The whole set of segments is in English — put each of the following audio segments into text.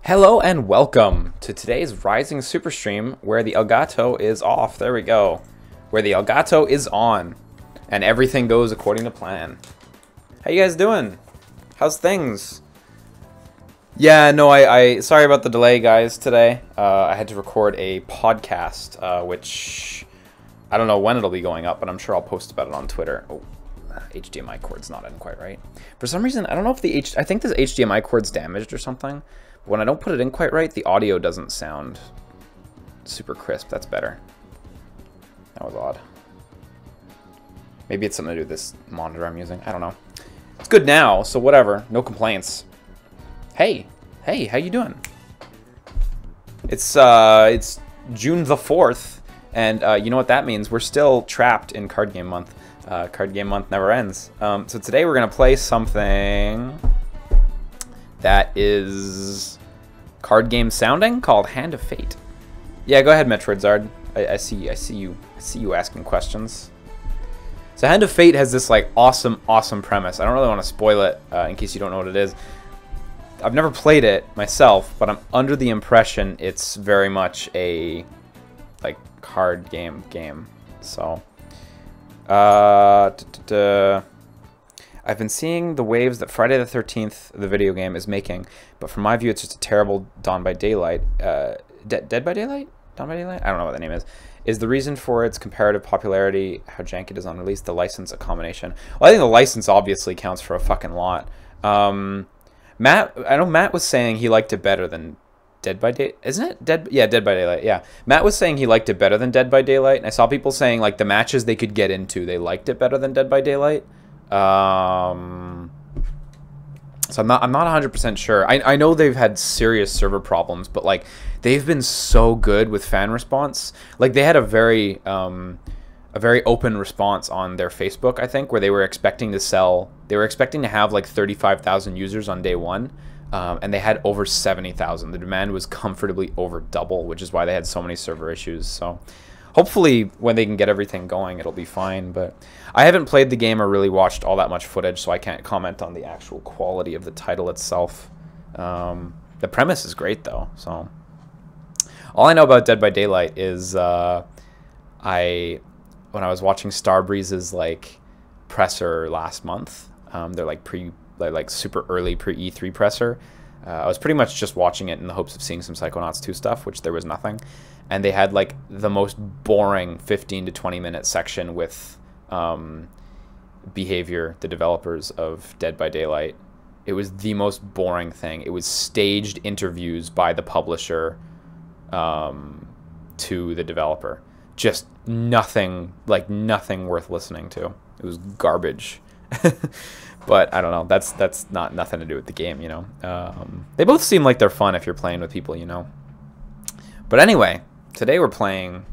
Hello and welcome to today's Rising Super Stream where the Elgato is off. There we go. Where the Elgato is on and everything goes according to plan. How you guys doing? How's things? Yeah, no, I sorry about the delay, guys, today. I had to record a podcast, which I don't know when it'll be going up, but I'm sure I'll post about it on Twitter. Oh, HDMI cord's not in quite right. For some reason, I don't know if I think this HDMI cord's damaged or something. When I don't put it in quite right, the audio doesn't sound super crisp. That's better. That was odd. Maybe it's something to do with this monitor I'm using. I don't know. It's good now, so whatever. No complaints. Hey, how you doing? It's June the 4th, and you know what that means. We're still trapped in card game month. Card game month never ends. So today we're gonna play something that is card game sounding called Hand of Fate. Yeah, go ahead, Metroid Zard. I see you asking questions. So Hand of Fate has this like awesome premise. I don't really want to spoil it in case you don't know what it is. I've never played it myself, but I'm under the impression it's very much a like card game. So I've been seeing the waves that Friday the 13th, the video game, is making, but from my view, it's just a terrible Dawn by Daylight. Dead by Daylight? Dawn by Daylight? I don't know what the name is. Is the reason for its comparative popularity how jank it is on release, the license a combination? Well, I think the license obviously counts for a fucking lot. Matt, I know Matt was saying he liked it better than Dead by Daylight. Isn't it? Yeah, Dead by Daylight, yeah. Matt was saying he liked it better than Dead by Daylight, and I saw people saying, like, the matches they could get into, they liked it better than Dead by Daylight. So I'm not 100% sure. I know they've had serious server problems, but like they've been so good with fan response. Like they had a very open response on their Facebook, I think, where they were expecting to have like 35,000 users on day one, and they had over 70,000. The demand was comfortably over double, which is why they had so many server issues. So hopefully when they can get everything going, it'll be fine. But I haven't played the game or really watched all that much footage, so I can't comment on the actual quality of the title itself. The premise is great, though. So all I know about Dead by Daylight is when I was watching Starbreeze's like presser last month, they're like super early pre-E3 presser. I was pretty much just watching it in the hopes of seeing some Psychonauts 2 stuff, which there was nothing. And they had like the most boring 15 to 20 minute section with Behavior, the developers of Dead by Daylight. It was the most boring thing. It was staged interviews by the publisher to the developer. Just nothing worth listening to. It was garbage. But I don't know. That's not nothing to do with the game, you know. They both seem like they're fun if you're playing with people, you know. But anyway, today we're playing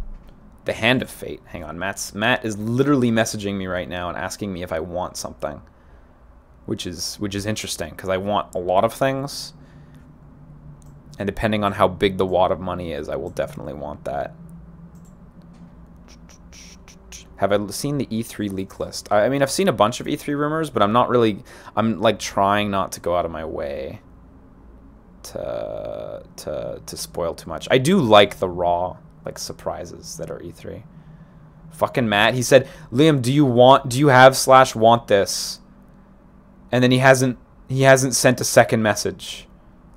the Hand of Fate. Hang on, Matt is literally messaging me right now and asking me if I want something, which is interesting because I want a lot of things, and depending on how big the wad of money is, I will definitely want that. Have I seen the E3 leak list? I mean, I've seen a bunch of E3 rumors, but I'm like trying not to go out of my way to spoil too much. I do like the raw like surprises that are E3. Fucking Matt, he said, Liam, do you have / want this? And then he hasn't sent a second message.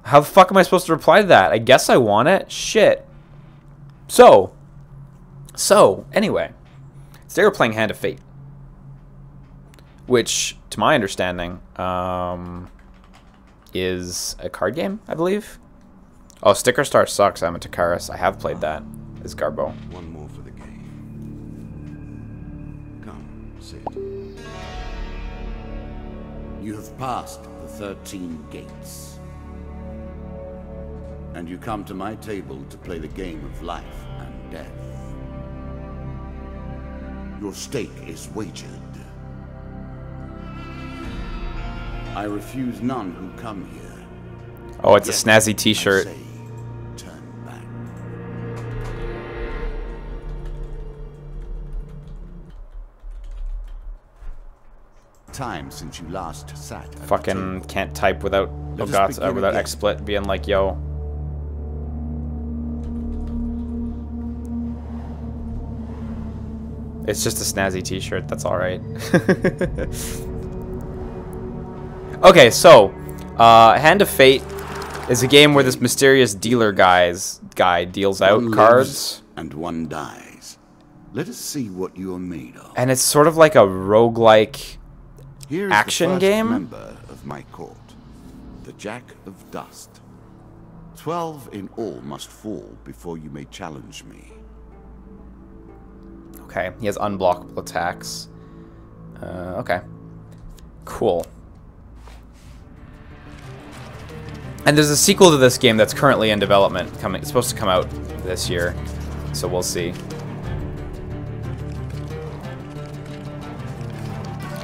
How the fuck am I supposed to reply to that? I guess I want it. Shit. So anyway, today we're playing Hand of Fate, which, to my understanding, is a card game, I believe. Oh, Sticker Star sucks. I'm a Takaris. I have played that. Is Garbo. One more for the game. Come, sit. You have passed the 13 gates, and you come to my table to play the game of life and death. Your stake is wagered. I refuse none who come here. Oh, it's a snazzy t-shirt. Turn back. Time since you last sat. Fucking can't type without without XSplit being like, yo. It's just a snazzy t-shirt. That's all right. Okay, so Hand of Fate is a game where this mysterious dealer guy deals out One cards. lives and one dies. Let us see what you are made of. And it's sort of like a roguelike Here is action the first game? member of my court, the Jack of Dust. 12 in all must fall before you may challenge me. Okay, he has unblockable attacks. Okay. Cool. And there's a sequel to this game that's currently in development. It's supposed to come out this year, so we'll see.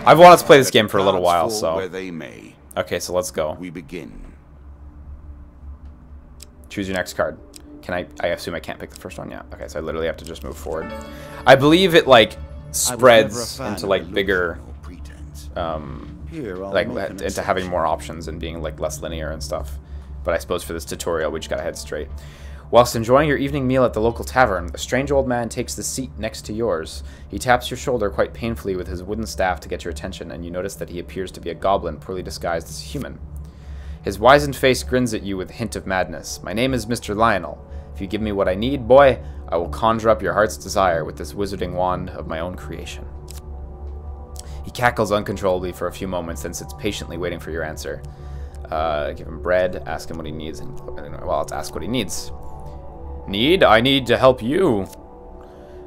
I've wanted to play this game for a little while, so... Where they may. Okay, so let's go. We begin. Choose your next card. Can I assume I can't pick the first one? Yeah. Okay, so I literally have to just move forward. I believe it, like, spreads into, like, bigger... like, into having more options and being, like, less linear and stuff. But I suppose for this tutorial, we just gotta head straight. Whilst enjoying your evening meal at the local tavern, a strange old man takes the seat next to yours. He taps your shoulder quite painfully with his wooden staff to get your attention, and you notice that he appears to be a goblin poorly disguised as a human. His wizened face grins at you with a hint of madness. My name is Mr. Lionel. If you give me what I need, boy, I will conjure up your heart's desire with this wizarding wand of my own creation. He cackles uncontrollably for a few moments, then sits patiently waiting for your answer. Give him bread, ask him what he needs, and, well, let's ask what he needs. I need to help you.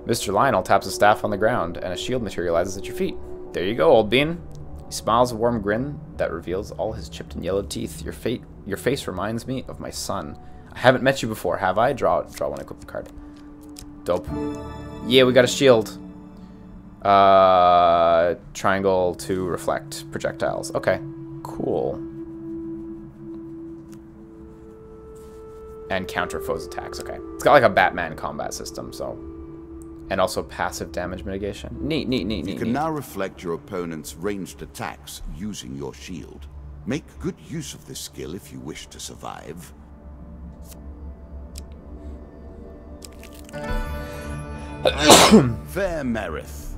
Mr. Lionel taps a staff on the ground, and a shield materializes at your feet. There you go, old bean. He smiles a warm grin that reveals all his chipped and yellowed teeth. Your face reminds me of my son. I haven't met you before, have I? Draw one equipment card. Dope. Yeah, we got a shield. Triangle to reflect projectiles. Okay, cool. And counter foes' attacks. Okay, it's got like a Batman combat system, so, and also passive damage mitigation. Neat. You can now reflect your opponent's ranged attacks using your shield. Make good use of this skill if you wish to survive. Fair Merith.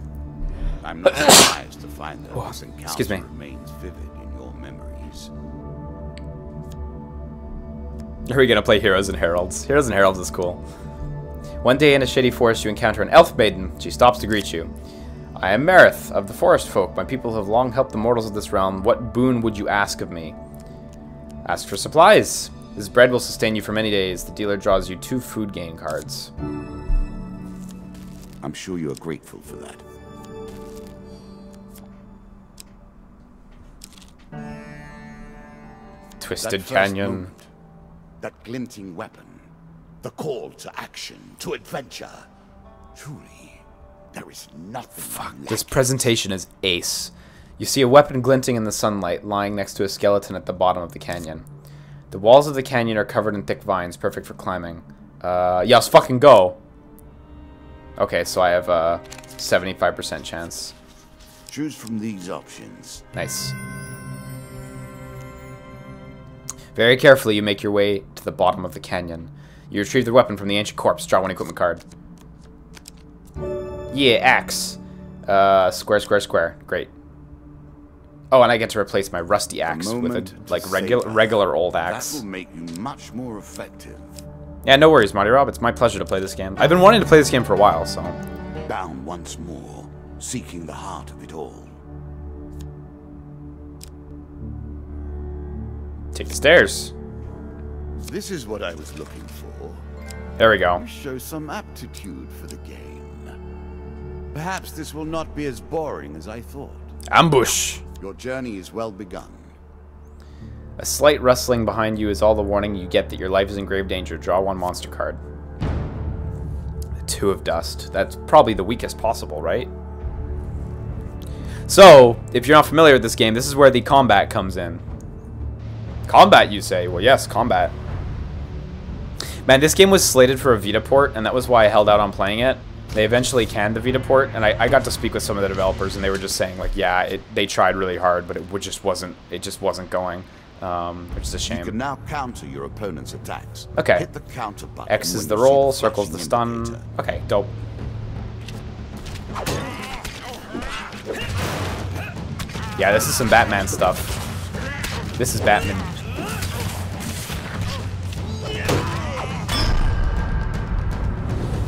I'm not surprised to find that this encounter remains vivid in your memories. Are we gonna play Heroes and Heralds? Heroes and Heralds is cool. One day in a shady forest, you encounter an elf maiden. She stops to greet you. I am Merith of the Forest Folk. My people have long helped the mortals of this realm. What boon would you ask of me? Ask for supplies. This bread will sustain you for many days. The dealer draws you 2 food gain cards. I'm sure you are grateful for that. Twisted Canyon. Moment, that glinting weapon. The call to action, to adventure. Truly, there is nothing like This presentation is ace. You see a weapon glinting in the sunlight, lying next to a skeleton at the bottom of the canyon. The walls of the canyon are covered in thick vines, perfect for climbing. Yeah, let's fucking go. Okay, so I have a 75% chance. Choose from these options. Nice. Very carefully, you make your way to the bottom of the canyon. You retrieve the weapon from the ancient corpse. Draw 1 equipment card. Yeah, axe. Square. Great. Oh, and I get to replace my rusty axe with a regular old axe. That will make you much more effective. Yeah, no worries, Marty Rob. It's my pleasure to play this game. I've been wanting to play this game for a while, so. Bound once more, seeking the heart of it all. Take the stairs. This is what I was looking for. There we go. You show some aptitude for the game. Perhaps this will not be as boring as I thought. Ambush. Your journey is well begun. A slight rustling behind you is all the warning you get that your life is in grave danger. Draw 1 monster card. The 2 of dust. That's probably the weakest possible, right? So, if you're not familiar with this game, this is where the combat comes in. Combat, you say? Well, yes, combat. Man, this game was slated for a Vita port, and that was why I held out on playing it. They eventually canned the Vita port, and I got to speak with some of the developers, and they were just saying, like, yeah, they tried really hard, but it just wasn't going. Which is a shame. You can now counter your opponent's attacks. Okay. Hit the counter button. X is the roll, circle's the stun. Okay, dope. Yeah, this is some Batman stuff. This is Batman.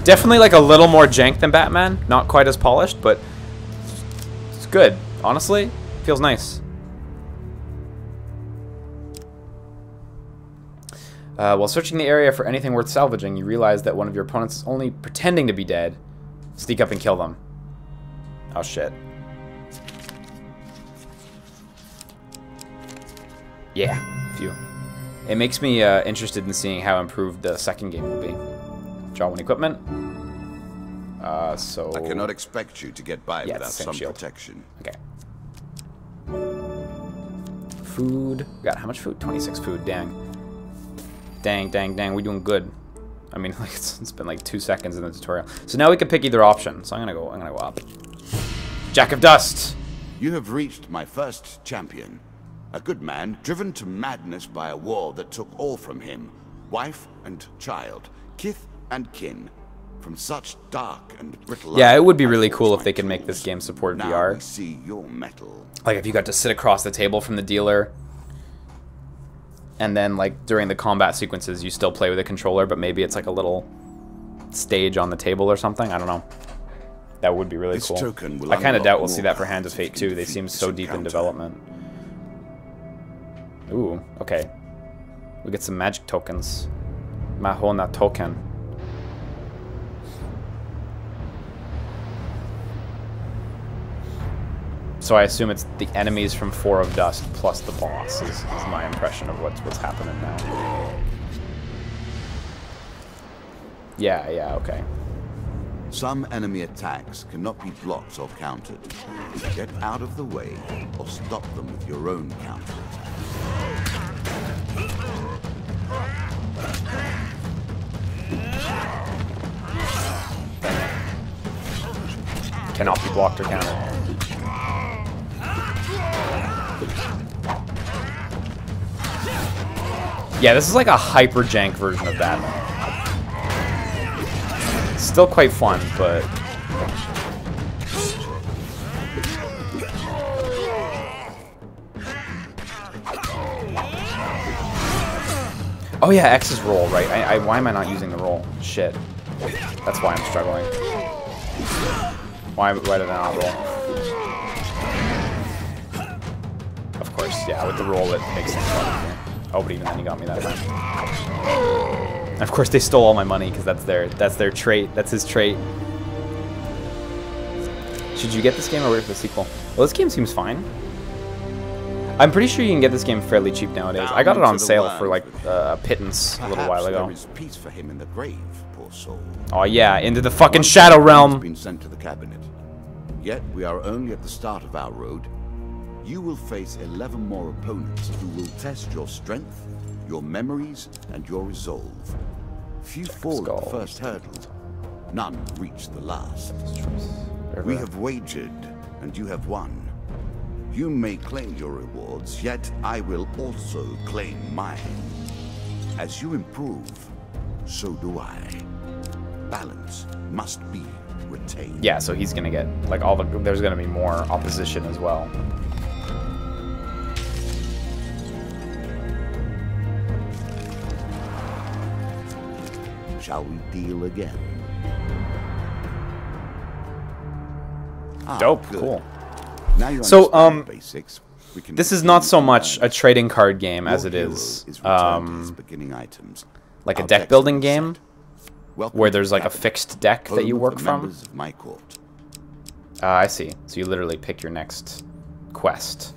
Definitely like a little more jank than Batman. Not quite as polished, but it's good. Honestly, feels nice. While searching the area for anything worth salvaging, you realize that one of your opponents is only pretending to be dead. Sneak up and kill them. Oh shit. Yeah, phew. It makes me interested in seeing how improved the second game will be. Draw one equipment. So I cannot expect you to get by yeah, without some shield. protection. Okay. Food. We got how much food? 26 food. Dang. Dang, dang, dang. We're doing good. I mean, like it's been like 2 seconds in the tutorial. So now we can pick either option. So I'm gonna go up. Jack of Dust. You have reached my first champion. A good man driven to madness by a war that took all from him. Wife and child, kith and kin. From such dark and brittle. Yeah, it would be really cool if they could make this game support now VR. We see your metal. Like if you got to sit across the table from the dealer, and then like during the combat sequences you still play with a controller, but maybe it's like a little stage on the table or something. I don't know. That would be really cool. I kind of doubt we'll see that for Hand of Fate 2. They seem so deep in development. Ooh, okay. We get some magic tokens. Mahona token. So I assume it's the enemies from 4 of Dust plus the boss is my impression of what's happening now. Yeah, okay. Some enemy attacks cannot be blocked or countered. Get out of the way or stop them with your own counter. Cannot be blocked or countered. Yeah, this is like a hyper jank version of Batman. Still quite fun, but oh yeah, X's roll, right? Why am I not using the roll? Shit. That's why I'm struggling. Why did I not roll? Of course, yeah, with the roll it makes things fun. Oh, but even then he got me that time. And of course they stole all my money because that's their trait. That's his trait. Should you get this game or wait for the sequel? Well, this game seems fine. I'm pretty sure you can get this game fairly cheap nowadays. I got it on sale for like a pittance a little while ago. There is peace for him in the grave, poor soul. Oh yeah, into the fucking Shadow Realm. Been sent to the cabinet. Yet we are only at the start of our road. You will face 11 more opponents who will test your strength, your memories, and your resolve. Few fall at the first hurdle. None reach the last. We have wagered, and you have won. You may claim your rewards, yet I will also claim mine. As you improve, so do I. Balance must be retained. Yeah, so he's gonna get like there's gonna be more opposition as well. Shall we deal again? Dope, good. Cool. Now you So, basics. This is not so much a trading card game as it is beginning items. like a deck building game where there's like a fixed deck that you work from. I see. So you literally pick your next quest.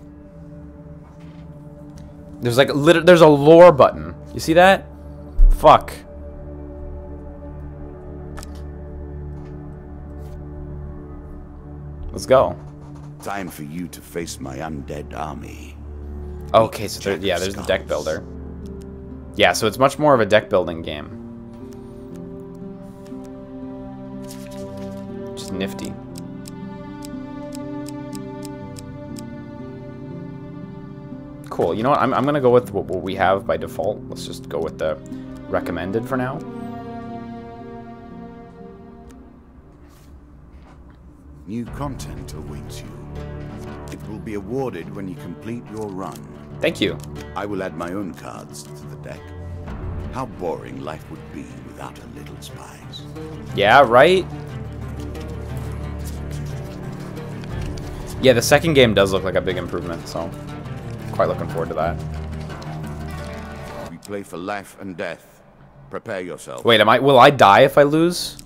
There's like there's a lore button. You see that? Fuck. Let's go. Time for you to face my undead army. Okay, so there's the deck builder. Yeah, so it's much more of a deck building game. Just nifty. Cool. You know what? I'm gonna go with what we have by default. Let's just go with the recommended for now. New content awaits you. It will be awarded when you complete your run. Thank you. I will add my own cards to the deck. How boring life would be without a little spice. Yeah, right? Yeah, the second game does look like a big improvement, so quite looking forward to that. We play for life and death. Prepare yourself. Wait, will I die if I lose?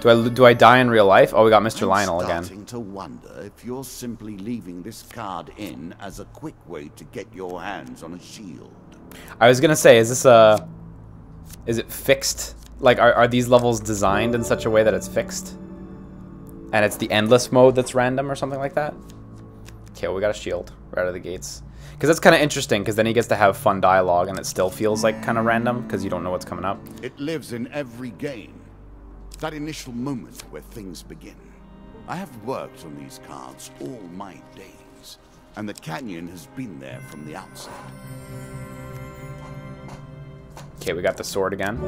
Do I die in real life? Oh, we got Mr. Lionel again. I'm starting to wonder if you're simply leaving this card in as a quick way to get your hands on a shield. I was gonna say, is it fixed? Like, are these levels designed in such a way that it's fixed? And it's the endless mode that's random or something like that? Okay, well, we got a shield right out of the gates. Because that's kind of interesting, because then he gets to have fun dialogue, and it still feels like kind of random, because you don't know what's coming up. It lives in every game. That initial moment where things begin. I have worked on these cards all my days, and the canyon has been there from the outset. Okay, we got the sword again.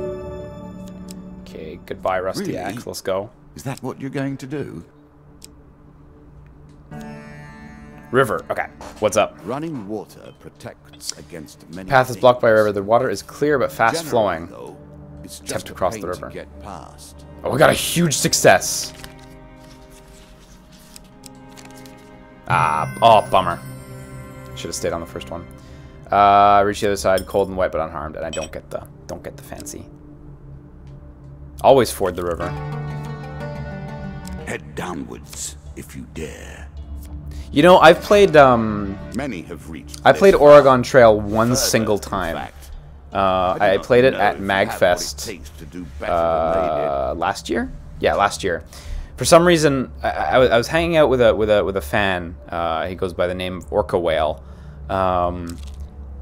Okay, goodbye, Rusty Really? Axe. Let's go. Is that what you're going to do? River. Okay, what's up? Running water protects against many Path is blocked by a things. river. The water is clear but fast Generally, flowing. though, it's Attempt just to a cross the pain river. to get past. Oh, we got a huge success. Oh, bummer. Should have stayed on the first one. Reach the other side, cold and wet but unharmed, and I don't get the fancy. Always ford the river. Head downwards if you dare. You know, I've played Many have reached. I played this Oregon Trail one further, single in time. fact. I do played not it know at if you have what it MagFest takes to do better than they did. last year. Yeah, last year. For some reason, I was hanging out with a fan. He goes by the name of Orca Whale,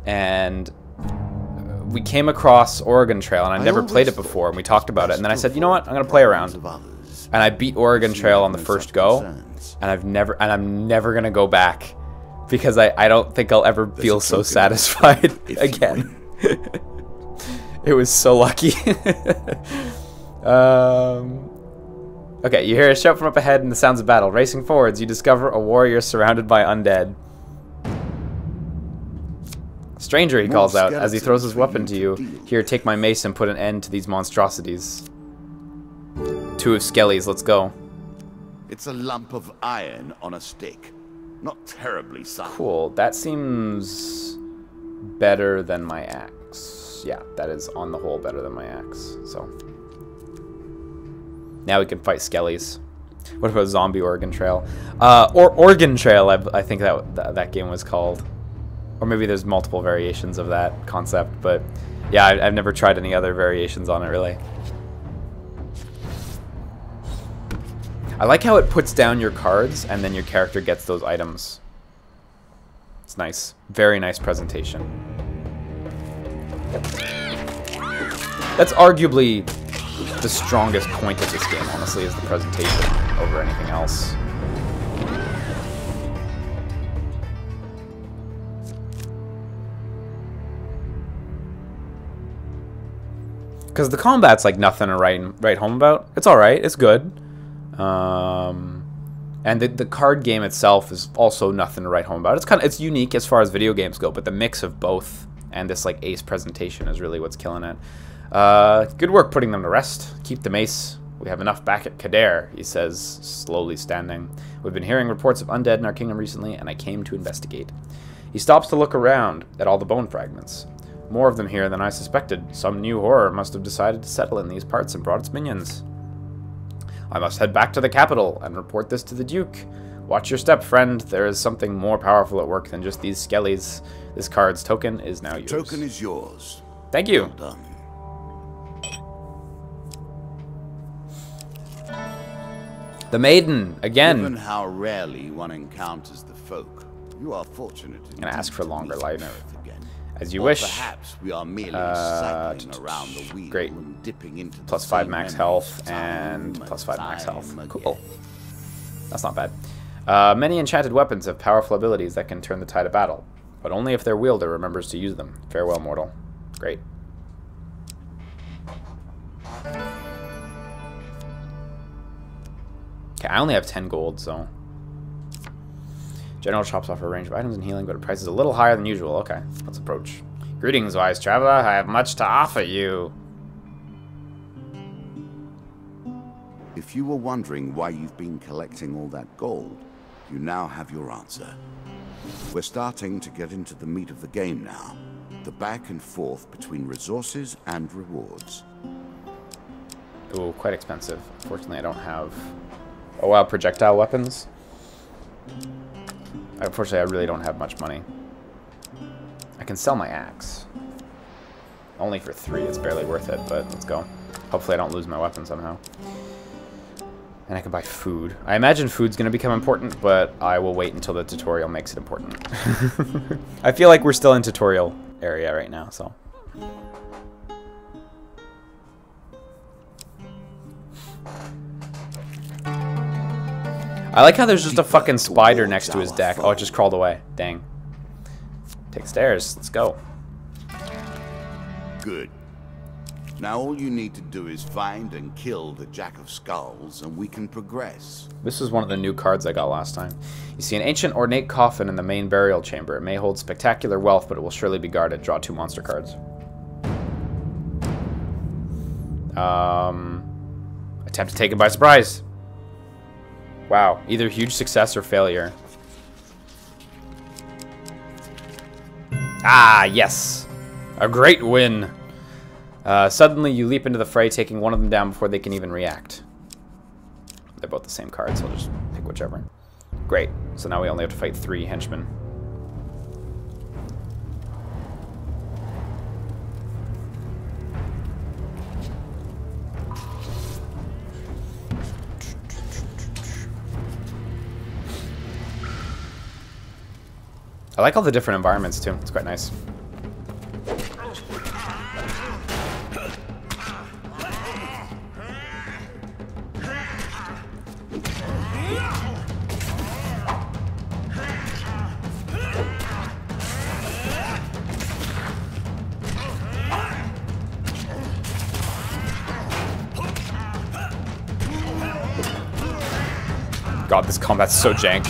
and we came across Oregon Trail, and I never played it before. And we talked about it, and then I said, you know what, I'm gonna play around. And I beat Oregon Trail on the first go, and I'm never gonna go back because I don't think I'll ever feel so satisfied again. It was so lucky. Okay, you hear a shout from up ahead and the sounds of battle. Racing forwards, you discover a warrior surrounded by undead. Stranger, he calls out as he throws his weapon to you. Here, take my mace and put an end to these monstrosities. 2 of Skellies, let's go. It's a lump of iron on a stick. Not terribly soft. Cool, that seems better than my axe. Yeah, that is on the whole better than my axe, so. Now we can fight Skellies. What about Zombie Oregon Trail? Or Oregon Trail, I think that game was called. Or maybe there's multiple variations of that concept, but yeah, I've never tried any other variations on it, really. I like how it puts down your cards, and then your character gets those items. It's nice. Very nice presentation. That's arguably the strongest point of this game, honestly, is the presentation over anything else. Because the combat's like nothing to write home about. It's alright, it's good. And the card game itself is also nothing to write home about. It's unique as far as video games go, but the mix of both and this like ace presentation is really what's killing it. Good work putting them to rest. Keep the mace. We have enough back at Kader, he says, slowly standing. We've been hearing reports of undead in our kingdom recently, and I came to investigate. He stops to look around at all the bone fragments. More of them here than I suspected. Some new horror must have decided to settle in these parts and brought its minions. I must head back to the capital and report this to the Duke. Watch your step, friend. There is something more powerful at work than just these skellies. This card's token is now yours. Token is yours. Thank you. Well done. The maiden, again. Given how rarely one encounters the folk, you are fortunate. I'm gonna ask for longer life. Again. As you Or wish. Perhaps we are merely cycling around the wheel Great. and dipping into Plus the 5 same max memories health time and plus 5 max health. again. Cool. That's not bad. Many enchanted weapons have powerful abilities that can turn the tide of battle, but only if their wielder remembers to use them. Farewell, mortal. Great. Okay, I only have 10 gold, so. General shops offer a range of items and healing, but the price is a little higher than usual. Okay, let's approach. Greetings, wise traveler. I have much to offer you. If you were wondering why you've been collecting all that gold, you now have your answer. We're starting to get into the meat of the game now. The back and forth between resources and rewards. Ooh, quite expensive. Unfortunately, I don't have... Oh wow, projectile weapons. Unfortunately, I really don't have much money. I can sell my axe. Only for 3, it's barely worth it, but let's go. Hopefully I don't lose my weapon somehow. And I can buy food. I imagine food's going to become important, but I will wait until the tutorial makes it important. I feel like we're still in tutorial area right now, so... I like how there's just a fucking spider next to his deck. Oh, it just crawled away. Dang. Take stairs. Let's go. Good. Now all you need to do is find and kill the Jack of Skulls, and we can progress. This is one of the new cards I got last time. You see an ancient ornate coffin in the main burial chamber. It may hold spectacular wealth, but it will surely be guarded. Draw 2 monster cards. Attempt to take it by surprise. Wow, either huge success or failure. Ah, yes. A great win. Suddenly you leap into the fray, taking one of them down before they can even react. They're both the same card, so I'll just pick whichever. Great. So now we only have to fight 3 henchmen. I like all the different environments too. It's quite nice. God, this combat's so jank.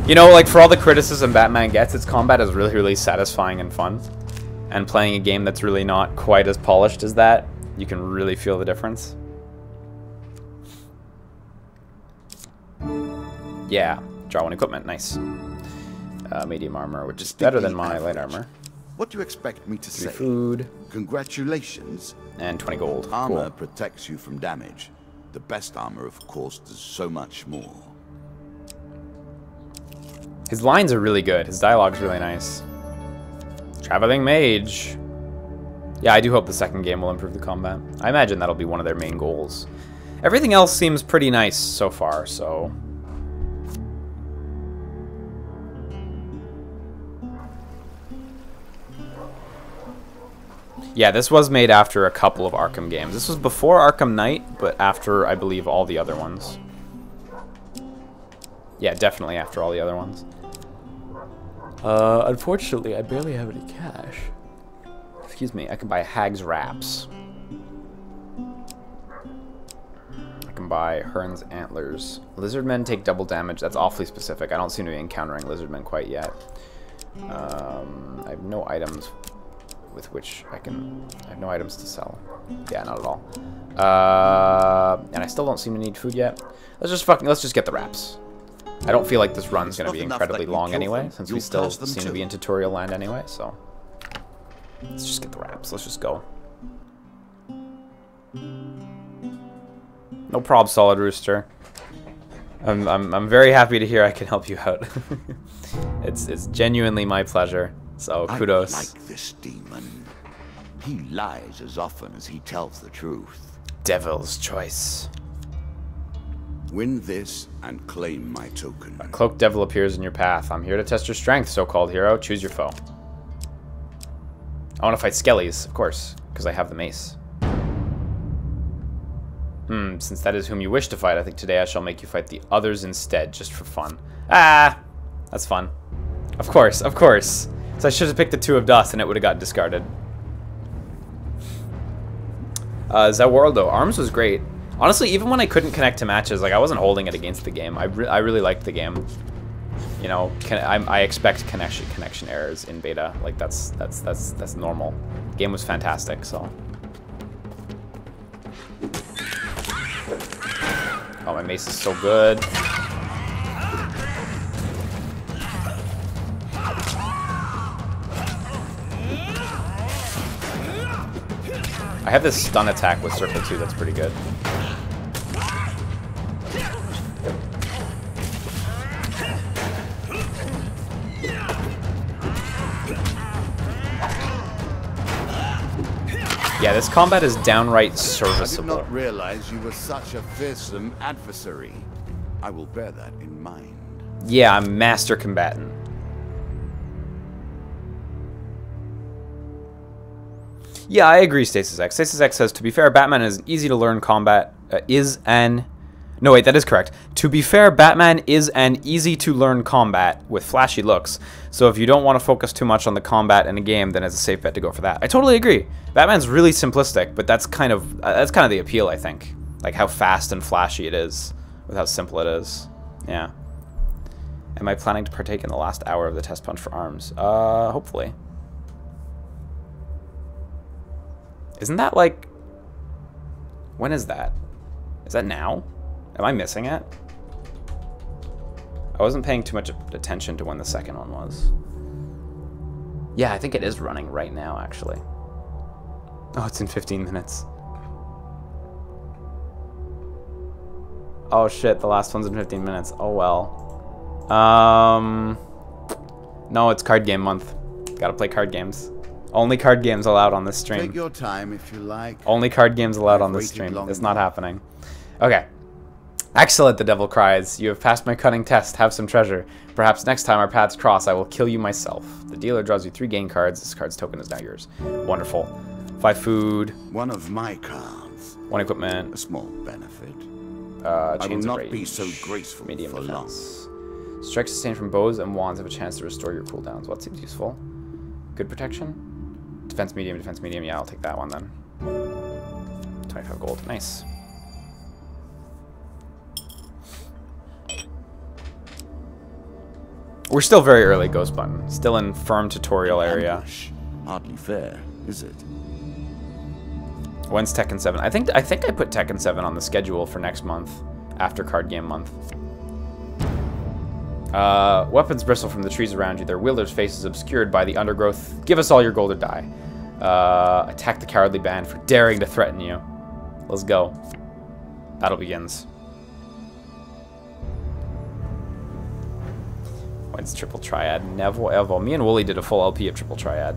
You know, like, for all the criticism Batman gets, its combat is really, really satisfying and fun. And playing a game that's really not quite as polished as that, you can really feel the difference. Yeah, draw 1 equipment, nice. Medium armor, which is better than my light armor. What do you expect me to say? Food. Congratulations. And 20 gold. Armor Cool. protects you from damage. The best armor, of course, does so much more. His lines are really good. His dialogue's really nice. Traveling mage. Yeah, I do hope the second game will improve the combat. I imagine that'll be one of their main goals. Everything else seems pretty nice so far, so... Yeah, this was made after a couple of Arkham games. This was before Arkham Knight, but after, I believe, all the other ones. Yeah, definitely after all the other ones. Unfortunately, I barely have any cash. Excuse me, I can buy Hag's Wraps. I can buy Hearn's Antlers. Lizardmen take double damage. That's awfully specific. I don't seem to be encountering lizardmen quite yet. I have no items with which I have no items to sell. Yeah, not at all. And I still don't seem to need food yet. Let's just get the wraps. I don't feel like this run's going to be incredibly long anyway, since we still seem to be in tutorial land anyway, so... Let's just get the wraps. Let's just go. No prob, Solid Rooster. I'm very happy to hear I can help you out. It's genuinely my pleasure, so kudos. I like this demon. He lies as often as he tells the truth. Devil's choice. Win this and claim my token. A cloaked devil appears in your path. I'm here to test your strength, so-called hero. Choose your foe. I want to fight Skellies, of course, because I have the mace. Since that is whom you wish to fight, I think today I shall make you fight the others instead, just for fun. Ah! That's fun. Of course, of course. So I should have picked the 2 of dust and it would have got discarded. Zawardo. Arms was great. Honestly, even when I couldn't connect to matches, like I wasn't holding it against the game. I really liked the game. You know, I expect connection errors in beta. Like that's normal. The game was fantastic, so. Oh, my mace is so good. I have this stun attack with Circle 2 that's pretty good. Yeah, this combat is downright serviceable. I did not realize you were such a fearsome adversary. I will bear that in mind. Yeah, I'm master combatant. Yeah, I agree, Stasis X. Stasis X says, to be fair, Batman is easy to learn combat, no, wait, that is correct. To be fair, Batman is an easy-to-learn combat with flashy looks. So if you don't want to focus too much on the combat in a game, then it's a safe bet to go for that. I totally agree. Batman's really simplistic, but that's kind of the appeal, I think. Like how fast and flashy it is, with how simple it is. Yeah. Am I planning to partake in the last hour of the test punch for arms? Hopefully. Isn't that like... When is that? Is that now? Am I missing it? I wasn't paying too much attention to when the second one was. Yeah, I think it is running right now, actually. Oh, it's in 15 minutes. Oh shit, the last one's in 15 minutes. Oh well. No, it's card game month. Gotta play card games. Only card games allowed on this stream. Take your time if you like. Only card games allowed on this stream. It's not happening. Okay. Excellent, the devil cries. You have passed my cunning test. Have some treasure. Perhaps next time our paths cross, I will kill you myself. The dealer draws you 3 gain cards. This card's token is now yours. Wonderful. 5 food. One of my cards. 1 equipment. A small benefit. Chains I will not of rage. be so graceful Medium for defense. Strikes sustained from bows and wands have a chance to restore your cooldowns. What seems useful? Good protection. Defense medium, defense medium. Yeah, I'll take that one then. 25 gold. Nice. We're still very early, Ghost Button. Still in firm tutorial area. Ambush. Hardly fair, is it? When's Tekken 7? I think I put Tekken 7 on the schedule for next month, after card game month. Weapons bristle from the trees around you. Their wielder's face is obscured by the undergrowth. Give us all your gold or die. Attack the cowardly band for daring to threaten you. Let's go. Battle begins. When's Triple Triad? Never ever. Me and Wooly did a full LP of Triple Triad.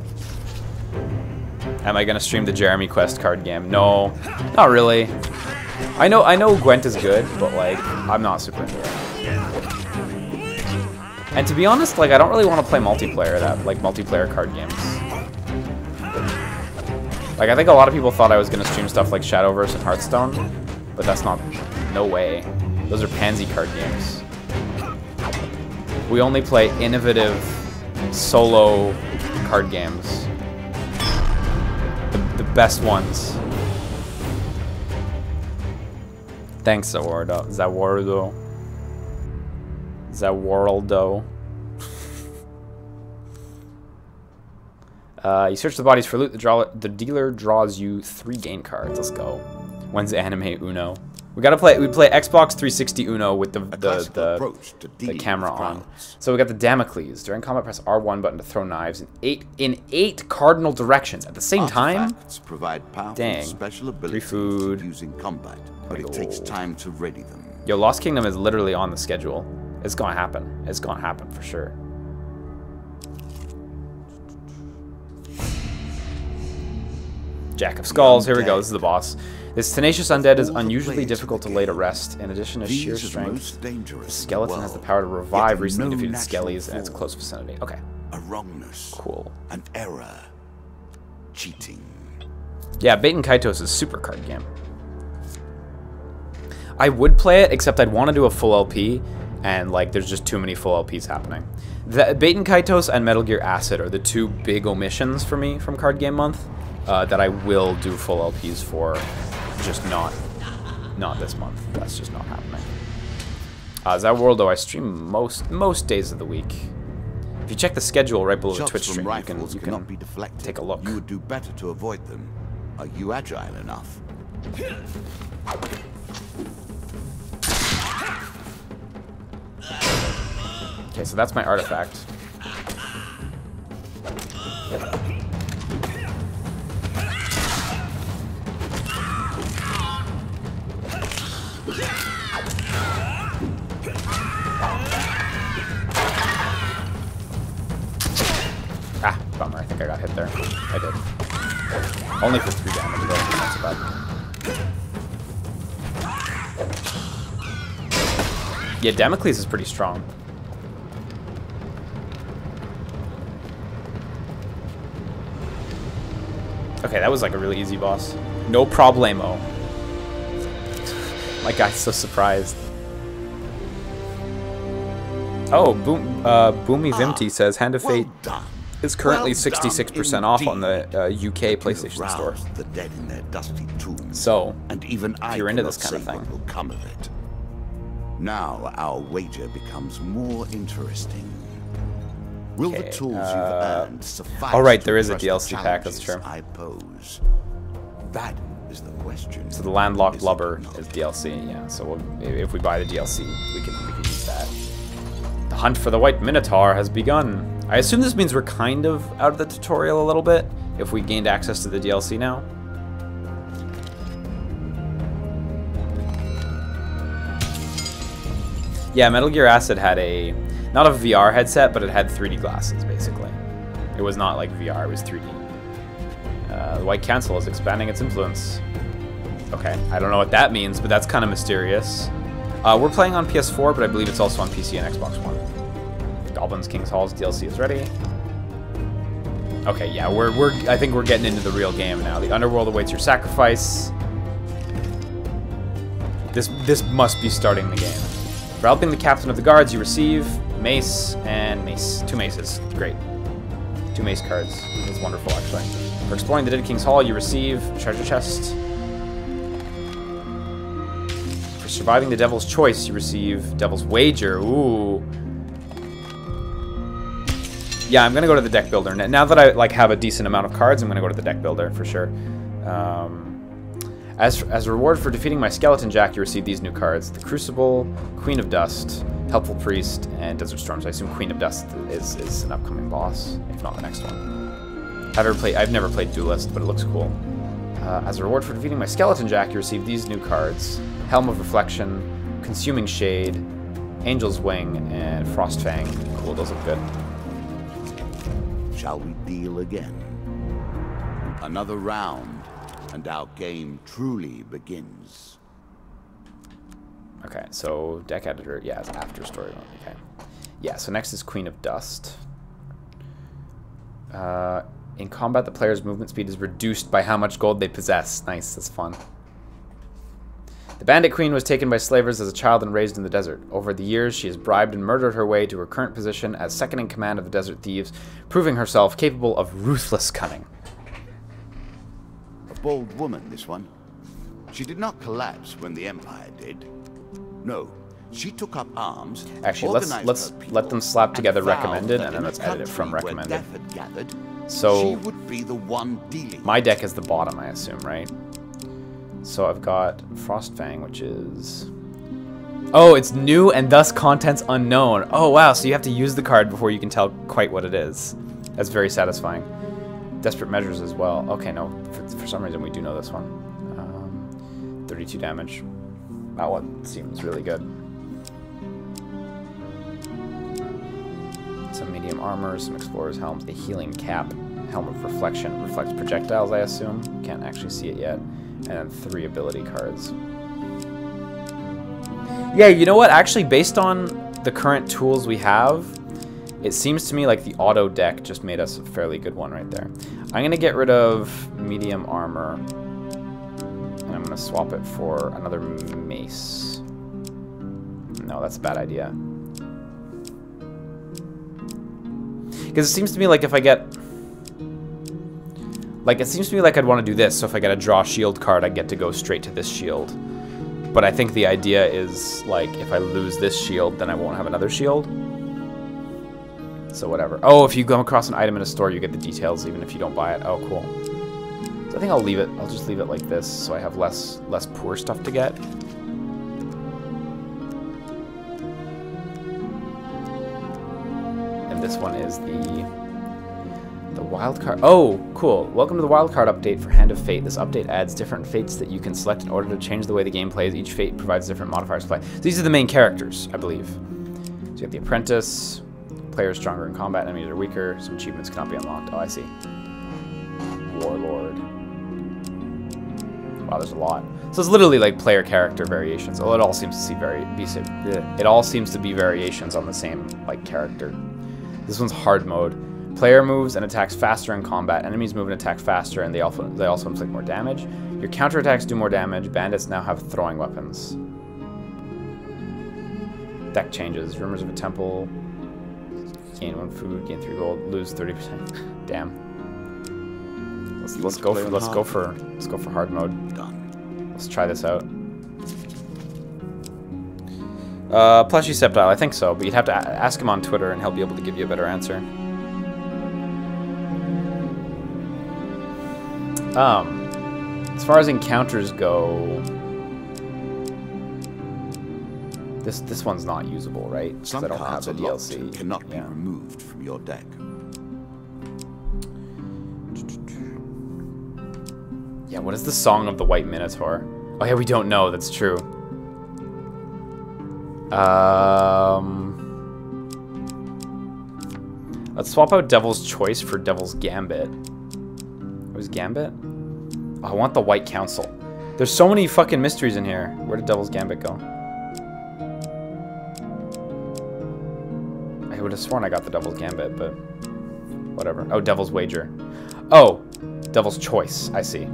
Am I gonna stream the Jeremy Quest card game? No, not really. I know Gwent is good, but like I'm not super into it. And to be honest, like I don't really want to play multiplayer multiplayer card games. Like I think a lot of people thought I was gonna stream stuff like Shadowverse and Hearthstone, but that's not. No way. Those are pansy card games. We only play innovative solo card games. The best ones. Thanks, Zawardo. You search the bodies for loot. The dealer draws you 3 gain cards. Let's go. When's anime Uno? We play Xbox 360 Uno with the camera on. So we got the Damocles. During combat, press R1 button to throw knives in 8 cardinal directions at the same time. Provide powerful Dang. Special 3 abilities food. Using combat, but it takes time to ready them. Yo, Lost Kingdom is literally on the schedule. It's gonna happen. It's gonna happen for sure. Jack of Skulls. Here we go. This is the boss. This tenacious undead is unusually difficult to lay to rest. In addition to sheer strength, the skeleton has the power to revive recently defeated skellies in its close vicinity. Okay. A wrongness. Cool. An error. Cheating. Yeah, Bait and Kaitos is super card game. I would play it, except I'd want to do a full LP, and like there's just too many full LPs happening. The Bait and Kaitos and Metal Gear Acid are the 2 big omissions for me from card game month that I will do full LPs for. Just not not this month. That's just not happening. As that world, though, I stream most days of the week. If you check the schedule right below the Twitch stream, you can be deflected. take a look. You would do better to avoid them. Are you agile enough? Okay, so that's my artifact. Ah, bummer. I think I got hit there. I did. Only for 3 damage, though. Not so bad. Yeah, Damocles is pretty strong. Okay, that was like a really easy boss. No problemo. My guy's so surprised. Oh, Boomy Vimty says Hand of Fate is currently 66% off on the UK PlayStation Store. The dead in their dusty tombs, so, and even if you're into this kind of thing, what will come of it. Now our wager becomes more interesting. Will the tools you've earned suffice? All right, there is a DLC pack. That's true. I pose. That is the question. So the landlocked lubber is DLC. Yeah. So if we buy the DLC, we can use that. The hunt for the white minotaur has begun. I assume this means we're kind of out of the tutorial a little bit if we gained access to the DLC now. Yeah, Metal Gear Acid had not a VR headset, but it had 3D glasses, basically. It was not like VR, it was 3D. The White Council is expanding its influence. Okay, I don't know what that means, but that's kind of mysterious. We're playing on PS4, but I believe it's also on PC and Xbox One. Goblins King's Hall's DLC is ready. Okay, yeah, I think we're getting into the real game now. The underworld awaits your sacrifice. This must be starting the game. For helping the captain of the guards, you receive mace and mace. 2 maces. Great. 2 mace cards. That's wonderful, actually. For exploring the Dead King's Hall, you receive treasure chest. For surviving the Devil's Choice, you receive Devil's Wager. Ooh. Yeah, I'm gonna go to the deck builder. Now that I have a decent amount of cards, I'm gonna go to the deck builder for sure. As a reward for defeating my Skeleton Jack, you receive these new cards: the Crucible, Queen of Dust, Helpful Priest, and Desert Storms. I assume Queen of Dust is an upcoming boss, if not the next one. I've never played Duelist, but it looks cool. As a reward for defeating my Skeleton Jack, you receive these new cards: Helm of Reflection, Consuming Shade, Angel's Wing, and Frostfang. Cool, those look good. Shall we deal again? Another round, and our game truly begins. Okay, so deck editor, yeah, it's after story mode. Okay, yeah. So next is Queen of Dust. In combat, the player's movement speed is reduced by how much gold they possess. Nice, that's fun. The Bandit Queen was taken by slavers as a child and raised in the desert. Over the years, she has bribed and murdered her way to her current position as second in command of the Desert Thieves, proving herself capable of ruthless cunning. A bold woman, this one. She did not collapse when the Empire did. No, she took up arms. Actually, let's let them slap together recommended, and then let's edit it from recommended. So she would be the one dealing. My deck is the bottom, I assume, right? So I've got Frostfang, which is... Oh, it's new and thus contents unknown. Oh, wow, so you have to use the card before you can tell quite what it is. That's very satisfying. Desperate Measures as well. Okay, no, for some reason we do know this one. 32 damage. That one seems really good. Some medium armor, some explorer's helms, a healing cap, helm of reflection, reflects projectiles, I assume. Can't actually see it yet. And 3 ability cards. Yeah, you know what? Actually, based on the current tools we have, it seems to me like the auto deck just made us a fairly good one right there. I'm going to get rid of medium armor. And I'm going to swap it for another mace. No, that's a bad idea. Because it seems to me like if I get... Like, it seems to me like I'd want to do this, so if I get a draw shield card, I get to go straight to this shield. But I think the idea is, like, if I lose this shield, then I won't have another shield. So whatever. Oh, if you come across an item in a store, you get the details even if you don't buy it. Oh, cool. So I think I'll leave it. I'll just leave it like this so I have less poor stuff to get. And this one is the wildcard. Oh, cool. Welcome to the wildcard update for Hand of Fate. This update adds different fates that you can select in order to change the way the game plays. Each fate provides different modifiers to play. So these are the main characters, I believe. So you have the apprentice. Players stronger in combat, enemies are weaker. Some achievements cannot be unlocked. Oh, I see. Warlord. Wow, there's a lot. So it's literally like player character variations. Well, it all seems to be variations on the same like character. This one's hard mode. Player moves and attacks faster in combat. Enemies move and attack faster, and they also inflict more damage. Your counterattacks do more damage. Bandits now have throwing weapons. Deck changes. Rumors of a temple. Gain 1 food, gain 3 gold, lose 30%. Damn. Let's go for hard mode. Done. Let's try this out. Plushy Septile, I think so, but you'd have to ask him on Twitter and he'll be able to give you a better answer. As far as encounters go, this one's not usable, right? Some I don't cards have the DLC. Cannot be removed from your deck. Yeah, what is the Song of the White Minotaur? Oh yeah, we don't know. That's true. Let's swap out Devil's Choice for Devil's Gambit. Where's Gambit? Oh, I want the White Council. There's so many fucking mysteries in here. Where did Devil's Gambit go? I would have sworn I got the Devil's Gambit, but whatever. Oh, Devil's Wager. Oh, Devil's Choice. I see.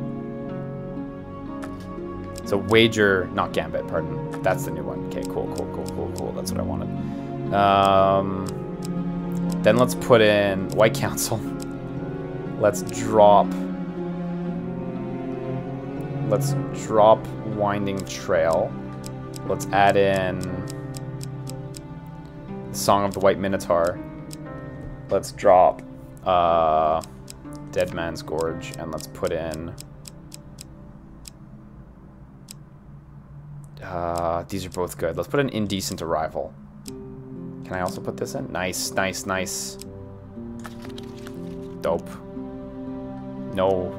So Wager, not Gambit, pardon. That's the new one. Okay, cool. That's what I wanted. Then let's put in White Council. Let's drop Winding Trail. Let's add in Song of the White Minotaur. Let's drop Dead Man's Gorge, and let's put in these are both good. Let's put an Indecent Arrival. Can I also put this in? Nice. Dope. No.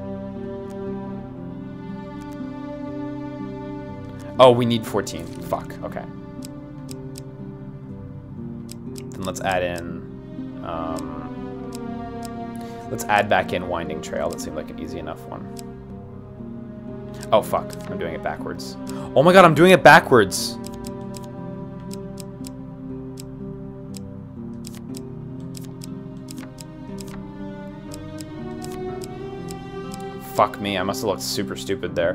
Oh, we need 14. Fuck. Okay. Then let's add in let's add back in Winding Trail. That seemed like an easy enough one. Oh, fuck. I'm doing it backwards. Oh my god, I'm doing it backwards! Fuck me, I must have looked super stupid there.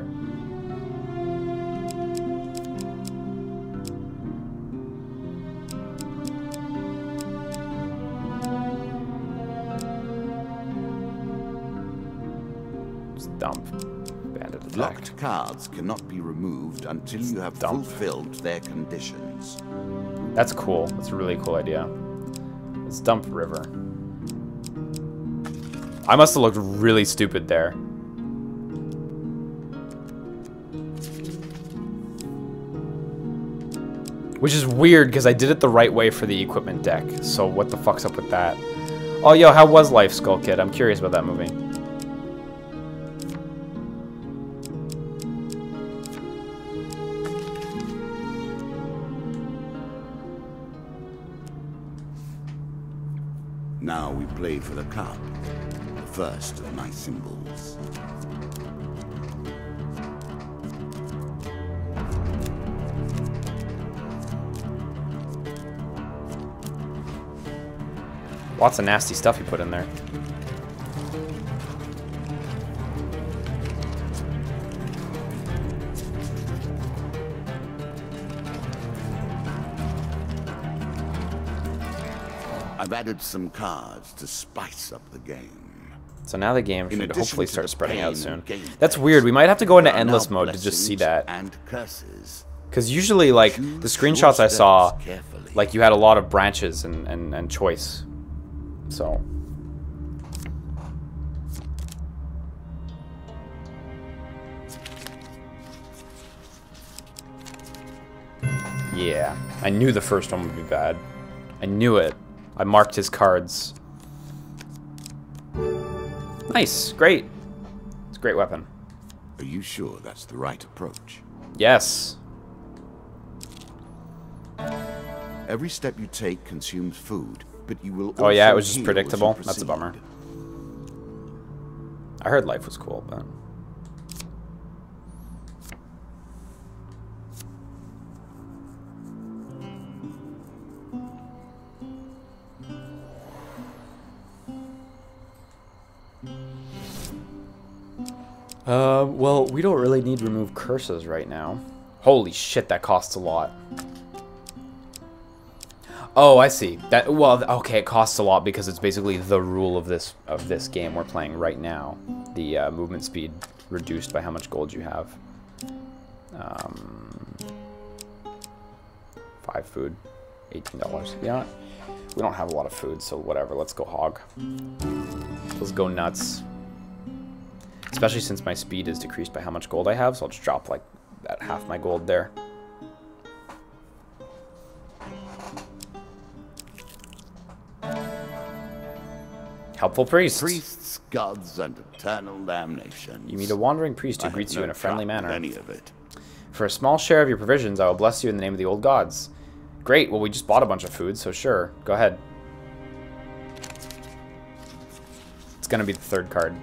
Just dump. Bandit attack. Locked cards cannot be removed until you have fulfilled their conditions. That's cool. That's a really cool idea. Let's dump River. I must have looked really stupid there. Which is weird, because I did it the right way for the equipment deck. So what the fuck's up with that? Oh, yo, how was Life, Skull Kid? I'm curious about that movie. Now we play for the cup, the first of my symbols. Lots of nasty stuff you put in there. I've added some cards to spice up the game. So now the game should hopefully start spreading out soon. That's weird. We might have to go into endless mode to just see that. And curses, Because usually, like, the screenshots I saw, like, you had a lot of branches and choice. So. Yeah. I knew the first one would be bad. I knew it. I marked his cards. Nice. Great. It's a great weapon. Are you sure that's the right approach? Yes. Every step you take consumes food, but you will also Oh yeah, it was just heal predictable. as you That's a bummer. proceed. I heard life was cool, but... well, we don't really need to remove curses right now. Holy shit, that costs a lot. Oh, I see. That, well, okay, it costs a lot because it's basically the rule of this game we're playing right now. The movement speed reduced by how much gold you have. 5 food, $18. You know what? We don't have a lot of food, so whatever. Let's go hog. Let's go nuts. Especially since my speed is decreased by how much gold I have, so I'll just drop like that half my gold there. Helpful priest. Priests, gods, and eternal damnation. You meet a wandering priest who greets you in a friendly manner. Any of it. For a small share of your provisions, I will bless you in the name of the old gods. Great. Well, we just bought a bunch of food, so sure. Go ahead. It's gonna be the third card.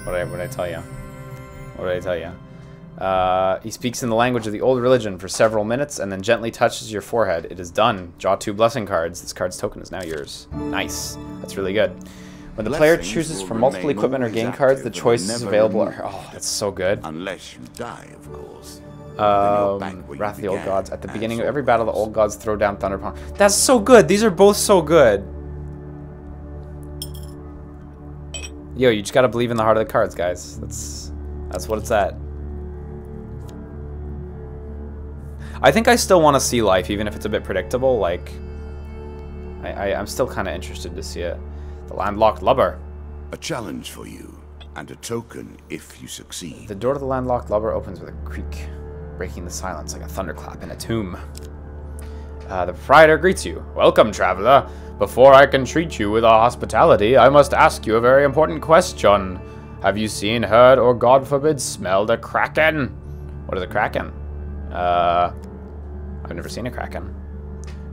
What did I tell you? What did I tell you? He speaks in the language of the old religion for several minutes and then gently touches your forehead. It is done. Draw 2 blessing cards. This card's token is now yours. Nice. That's really good. When the player chooses from multiple equipment or game cards, the choices available are... Oh, that's so good. Unless you die, of course. Wrath of the Old Gods. At the beginning of every battle, the Old Gods throw down thunder upon... That's so good. These are both so good. Yo, you just gotta believe in the heart of the cards, guys. That's what it's at. I think I still want to see life, even if it's a bit predictable. Like, I'm still kind of interested to see it. The landlocked lubber. A challenge for you, and a token if you succeed. The door to the landlocked lubber opens with a creak, breaking the silence like a thunderclap in a tomb. The proprietor greets you. Welcome, traveler. Before I can treat you with our hospitality, I must ask you a very important question. Have you seen, heard, or God forbid, smelled a kraken? What is a kraken? I've never seen a kraken.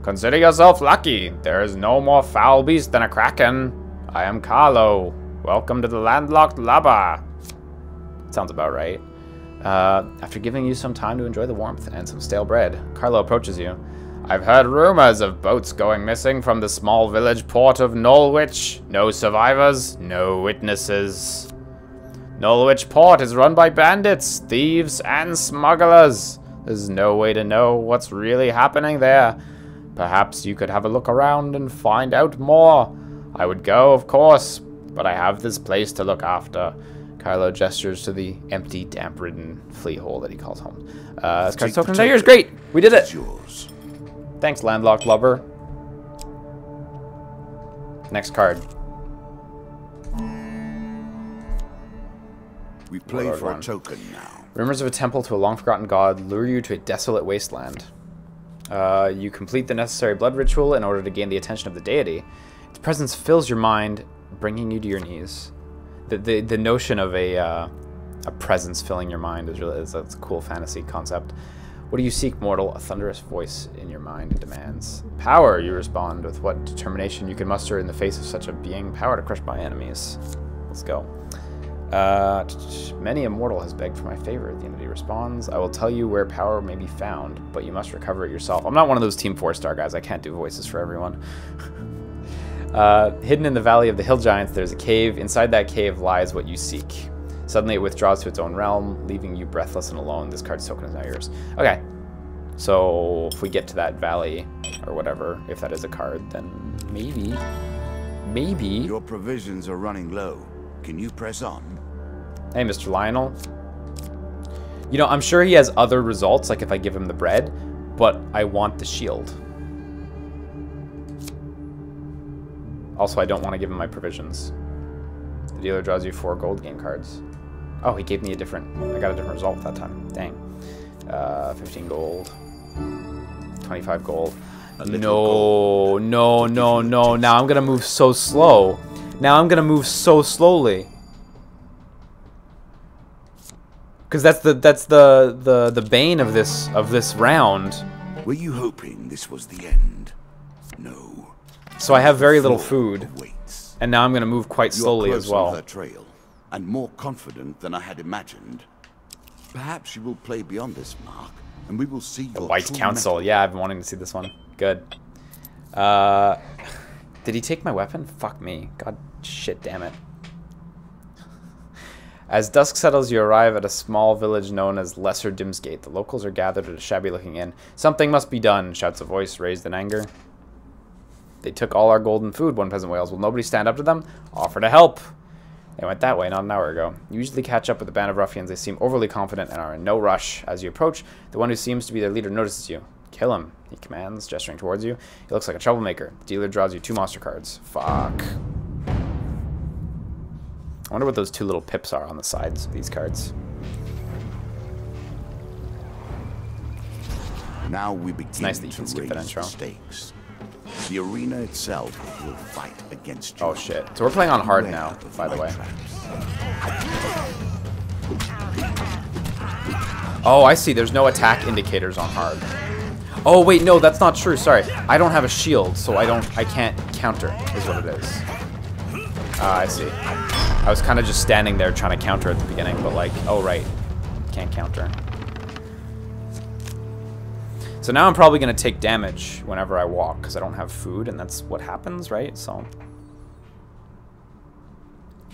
Consider yourself lucky. There is no more foul beast than a kraken. I am Carlo. Welcome to the landlocked lubber. Sounds about right. After giving you some time to enjoy the warmth and some stale bread, Carlo approaches you. I've heard rumors of boats going missing from the small village port of Norwich. No survivors, no witnesses. Norwich port is run by bandits, thieves, and smugglers. There's no way to know what's really happening there. Perhaps you could have a look around and find out more. I would go, of course, but I have this place to look after. Carlo gestures to the empty, damp-ridden flea hole that he calls home. This card's token is yours. Great! We did it! Yours. Thanks, landlocked lubber. Next card. We play for a token now. Rumors of a temple to a long-forgotten god lure you to a desolate wasteland. You complete the necessary blood ritual in order to gain the attention of the deity. Its presence fills your mind, bringing you to your knees. The notion of a presence filling your mind is a cool fantasy concept. What do you seek, mortal? A thunderous voice in your mind demands. Power, you respond, with what determination you can muster in the face of such a being. Power to crush my enemies. Let's go. Many a mortal has begged for my favor. The entity responds. I will tell you where power may be found, but you must recover it yourself. I'm not one of those Team 4-star guys. I can't do voices for everyone. Hidden in the valley of the hill giants, there's a cave. Inside that cave lies what you seek. Suddenly it withdraws to its own realm, leaving you breathless and alone. This card's token is now yours. Okay. So if we get to that valley, or whatever, if that is a card, then maybe... Your provisions are running low. Can you press on? Hey, Mr. Lionel. You know, I'm sure he has other results, like if I give him the bread, but I want the shield. Also, I don't want to give him my provisions. The dealer draws you 4 gold game cards. Oh, he gave me a different... I got a different result that time. Dang. 15 gold. 25 gold. No, no, no, no. Now I'm going to move so slow. Now I'm going to move so slowly. Because that's the bane of this round. Were you hoping this was the end? No. So I have very little food, and now I'm going to move quite slowly as well. On her trail, and more confident than I had imagined. Perhaps you will play beyond this mark, and we will see The your White true Council. mettle. Yeah, I've been wanting to see this one. Good. Did he take my weapon? Fuck me. God, shit, damn it. As dusk settles, you arrive at a small village known as Lesser Dimsgate. The locals are gathered at a shabby-looking inn. Something must be done, shouts a voice raised in anger. They took all our golden food, one peasant wails. Will nobody stand up to them? Offer to help. They went that way not an hour ago. You usually catch up with a band of ruffians. They seem overly confident and are in no rush. As you approach, the one who seems to be their leader notices you. Kill him, he commands, gesturing towards you. He looks like a troublemaker. The dealer draws you 2 monster cards. Fuck. I wonder what those 2 little pips are on the sides of these cards. Now we begin It's nice that you can to skip that raise intro. the stakes. The arena itself will fight against you. Oh shit. So we're playing on hard now, by the way. Oh, I see. There's no attack indicators on hard. Oh wait, no, that's not true. Sorry. I don't have a shield, so I can't counter, is what it is. I see. I was kind of just standing there trying to counter at the beginning, but like, oh right. Can't counter. So now I'm probably going to take damage whenever I walk, because I don't have food, and that's what happens, right? So,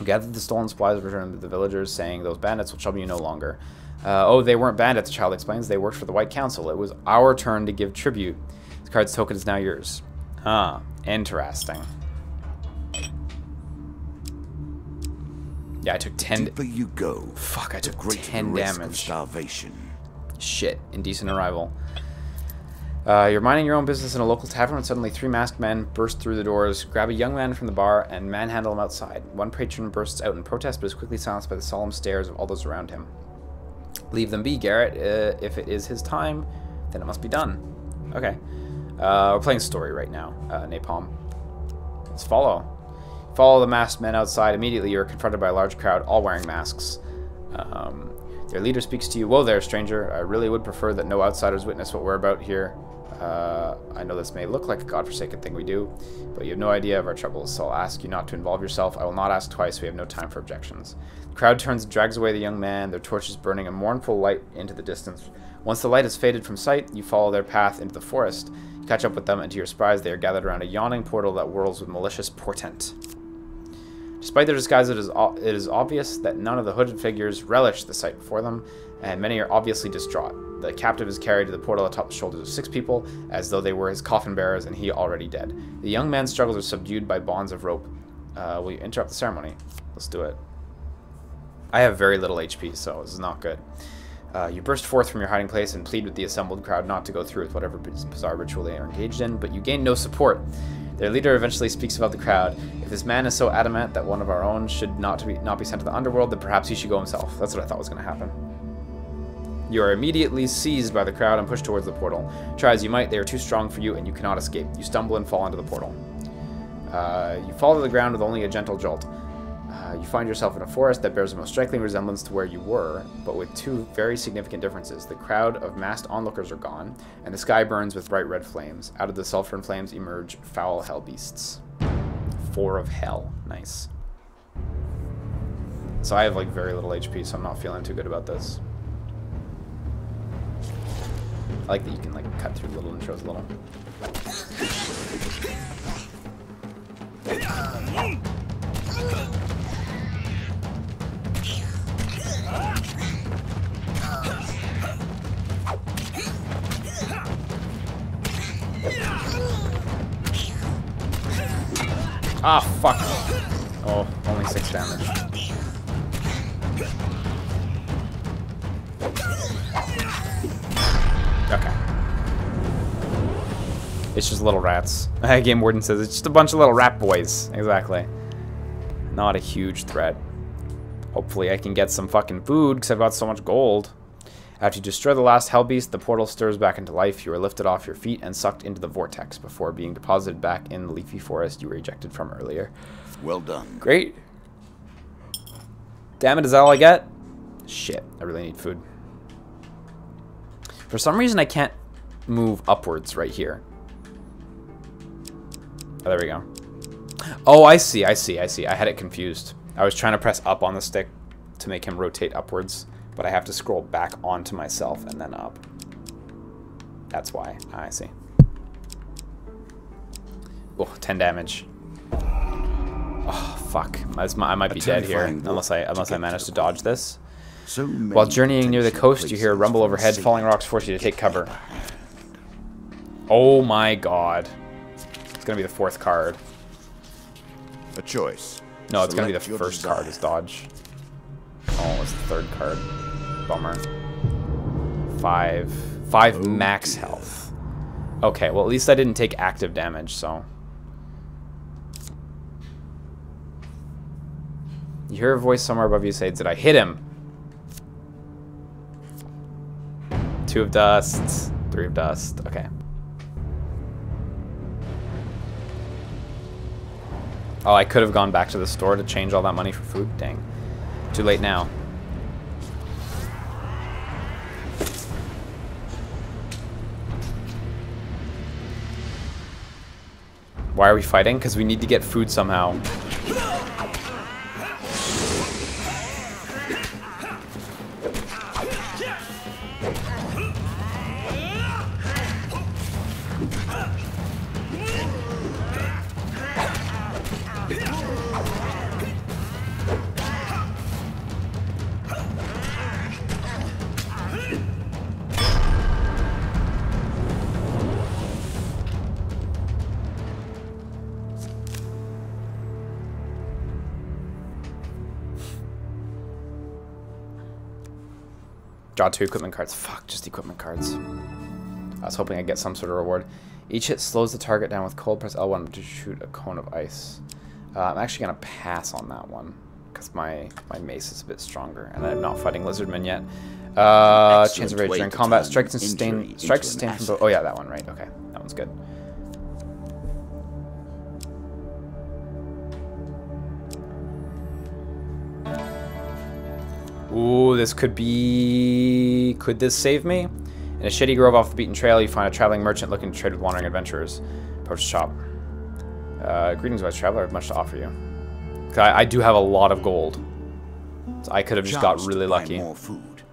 we gathered the stolen supplies and returned to the villagers, saying, those bandits will trouble you no longer. Oh, they weren't bandits, the child explains. They worked for the White Council. It was our turn to give tribute. This card's token is now yours. Ah, interesting. Yeah, I took 10... Deeper you go. Fuck, I took greater 10 the risk of damage. starvation. Shit, indecent arrival. You're minding your own business in a local tavern when suddenly 3 masked men burst through the doors, grab a young man from the bar, and manhandle him outside. One patron bursts out in protest, but is quickly silenced by the solemn stares of all those around him. Leave them be, Garrett. If it is his time, then it must be done. Okay. We're playing story right now, Napalm. Let's follow. Follow the masked men outside. Immediately, you're confronted by a large crowd, all wearing masks. Their leader speaks to you. Whoa there, stranger. I really would prefer that no outsiders witness what we're about here. I know this may look like a godforsaken thing we do, but you have no idea of our troubles, so I'll ask you not to involve yourself. I will not ask twice. We have no time for objections. The crowd turns and drags away the young man, their torches burning a mournful light into the distance. Once the light has faded from sight, you follow their path into the forest. You catch up with them, and to your surprise, they are gathered around a yawning portal that whirls with malicious portent. Despite their disguise, it is obvious that none of the hooded figures relish the sight before them, and many are obviously distraught. The captive is carried to the portal atop the shoulders of 6 people, as though they were his coffin bearers and he already dead. The young man's struggles are subdued by bonds of rope. Will you interrupt the ceremony? Let's do it. I have very little HP, so this is not good. You burst forth from your hiding place and plead with the assembled crowd not to go through with whatever bizarre ritual they are engaged in, but you gain no support. Their leader eventually speaks about the crowd. If this man is so adamant that one of our own should not be sent to the underworld, then perhaps he should go himself. That's what I thought was going to happen. You are immediately seized by the crowd and pushed towards the portal. Try as you might, they are too strong for you and you cannot escape. You stumble and fall into the portal. You fall to the ground with only a gentle jolt. You find yourself in a forest that bears a most striking resemblance to where you were, but with 2 very significant differences. The crowd of masked onlookers are gone, and the sky burns with bright red flames. Out of the sulfur and flames emerge foul hell beasts. 4 of hell. Nice. So I have like very little HP, so I'm not feeling too good about this. I like that you can like cut through little intros a little. Ah, fuck. Oh, only 6 damage. It's just little rats. Game Warden says it's just a bunch of little rat boys. Exactly. Not a huge threat. Hopefully I can get some fucking food because I've got so much gold. After you destroy the last hell beast, the portal stirs back into life. You are lifted off your feet and sucked into the vortex before being deposited back in the leafy forest you were ejected from earlier. Well done. Great. Damn it, is that all I get? Shit, I really need food. For some reason I can't move upwards right here. Oh, there we go. Oh, I see. I had it confused. I was trying to press up on the stick to make him rotate upwards, but I have to scroll back onto myself and then up. That's why. I see. Oh, 10 damage. Oh, fuck. I might be dead here unless I manage to dodge this. While journeying near the coast, you hear a rumble overhead. Falling rocks force you to take cover. Oh my god. It's going to be the 4th card. A choice. No, it's going to be the first card is dodge. Oh, it's the 3rd card. Bummer. 5 max health. Okay, well at least I didn't take active damage, so. You hear a voice somewhere above you say, "Did I hit him?" 2 of dust, 3 of dust. Okay. Oh, I could have gone back to the store to change all that money for food. Dang. Too late now. Why are we fighting? Because we need to get food somehow. Draw 2 equipment cards. Fuck, just equipment cards. I was hoping I'd get some sort of reward. Each hit slows the target down with cold. Press L1 to shoot a cone of ice. I'm actually going to pass on that one because my mace is a bit stronger and I'm not fighting lizardmen yet. Chance of rage during combat. Strikes and sustain from both. Oh yeah, that one, right. Okay, that one's good. Ooh, this could be... Could this save me? In a shady grove off the beaten trail, you find a traveling merchant looking to trade with wandering adventurers. Approach the shop. Greetings, wise traveler. I have much to offer you. I do have a lot of gold. So I could have just got really lucky. More food.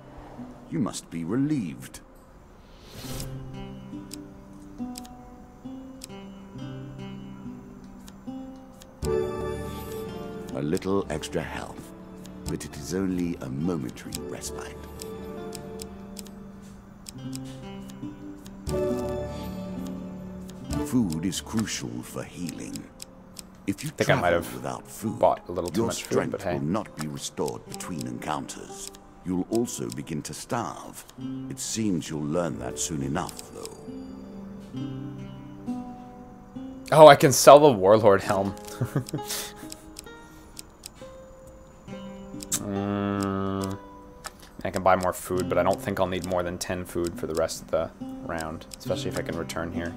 You must be relieved. A little extra health. But it is only a momentary respite. Food is crucial for healing. If you travel without food, your strength will not be restored between encounters. You'll also begin to starve. It seems you'll learn that soon enough, though. Oh, I can sell the Warlord helm. I can buy more food, but I don't think I'll need more than 10 food for the rest of the round, especially if I can return here.